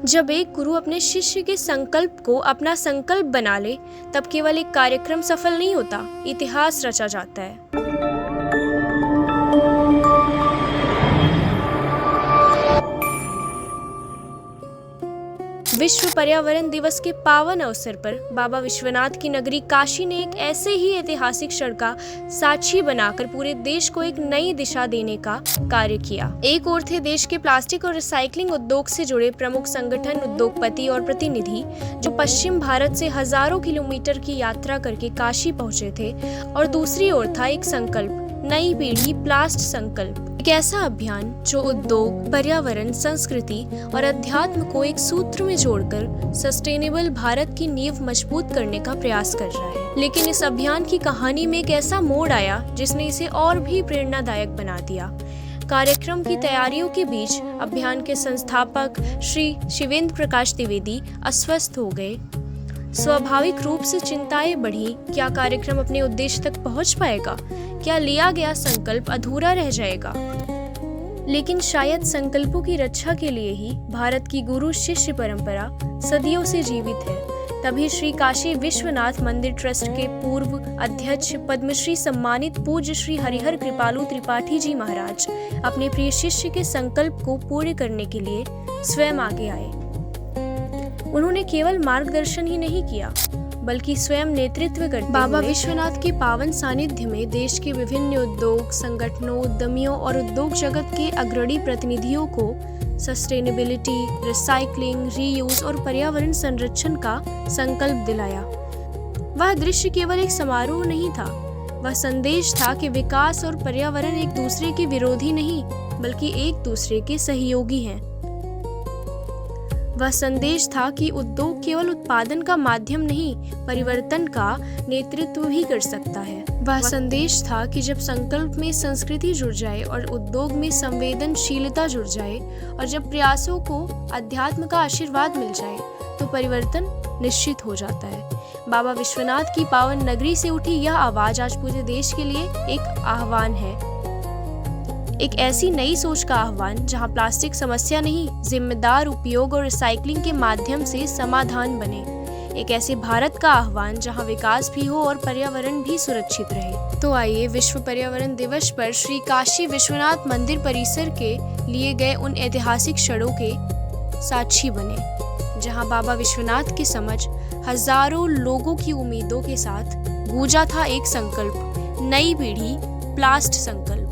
जब एक गुरु अपने शिष्य के संकल्प को अपना संकल्प बना ले, तब केवल एक कार्यक्रम सफल नहीं होता, इतिहास रचा जाता है। विश्व पर्यावरण दिवस के पावन अवसर पर बाबा विश्वनाथ की नगरी काशी ने एक ऐसे ही ऐतिहासिक क्षण का साक्षी बनाकर पूरे देश को एक नई दिशा देने का कार्य किया। एक ओर थे देश के प्लास्टिक और रिसाइकलिंग उद्योग से जुड़े प्रमुख संगठन, उद्योगपति और प्रतिनिधि, जो पश्चिम भारत से हजारों किलोमीटर की यात्रा करके काशी पहुंचे थे, और दूसरी ओर था एक संकल्प, नई पीढ़ी प्लास्ट संकल्प, एक ऐसा अभियान जो उद्योग, पर्यावरण, संस्कृति और अध्यात्म को एक सूत्र में जोड़कर सस्टेनेबल भारत की नींव मजबूत करने का प्रयास कर रहा है। लेकिन इस अभियान की कहानी में एक ऐसा मोड़ आया जिसने इसे और भी प्रेरणादायक बना दिया। कार्यक्रम की तैयारियों के बीच अभियान के संस्थापक श्री शिवेंद्र प्रकाश द्विवेदी अस्वस्थ हो गए। स्वाभाविक रूप से चिंताएं बढ़ी। क्या कार्यक्रम अपने उद्देश्य तक पहुंच पाएगा? क्या लिया गया संकल्प अधूरा रह जाएगा? लेकिन शायद संकल्पों की रक्षा के लिए ही भारत की गुरु शिष्य परंपरा सदियों से जीवित है। तभी श्री काशी विश्वनाथ मंदिर ट्रस्ट के पूर्व अध्यक्ष, पद्मश्री सम्मानित पूज्य श्री हरिहर कृपालु त्रिपाठी जी महाराज अपने प्रिय शिष्य के संकल्प को पूर्ण करने के लिए स्वयं आगे आए। उन्होंने केवल मार्गदर्शन ही नहीं किया, बल्कि स्वयं नेतृत्व करते बाबा विश्वनाथ के पावन सानिध्य में देश के विभिन्न उद्योग, संगठनों, उद्यमियों और उद्योग जगत के अग्रणी प्रतिनिधियों को सस्टेनेबिलिटी, रिसाइकलिंग, रीयूज और पर्यावरण संरक्षण का संकल्प दिलाया। वह दृश्य केवल एक समारोह नहीं था, वह संदेश था कि विकास और पर्यावरण एक दूसरे के विरोधी नहीं, बल्कि एक दूसरे के सहयोगी हैं। वह संदेश था कि उद्योग केवल उत्पादन का माध्यम नहीं, परिवर्तन का नेतृत्व भी कर सकता है। वह संदेश था कि जब संकल्प में संस्कृति जुड़ जाए और उद्योग में संवेदनशीलता जुड़ जाए और जब प्रयासों को अध्यात्म का आशीर्वाद मिल जाए, तो परिवर्तन निश्चित हो जाता है। बाबा विश्वनाथ की पावन नगरी से उठी यह आवाज आज पूरे देश के लिए एक आह्वान है, एक ऐसी नई सोच का आह्वान जहां प्लास्टिक समस्या नहीं, जिम्मेदार उपयोग और रिसाइकलिंग के माध्यम से समाधान बने। एक ऐसे भारत का आह्वान जहां विकास भी हो और पर्यावरण भी सुरक्षित रहे। तो आइए विश्व पर्यावरण दिवस पर श्री काशी विश्वनाथ मंदिर परिसर के लिए गए उन ऐतिहासिक क्षणों के साक्षी बने, जहां बाबा विश्वनाथ की समझ हजारों लोगों की उम्मीदों के साथ गूंजा था एक संकल्प, नई पीढ़ी प्लास्ट संकल्प।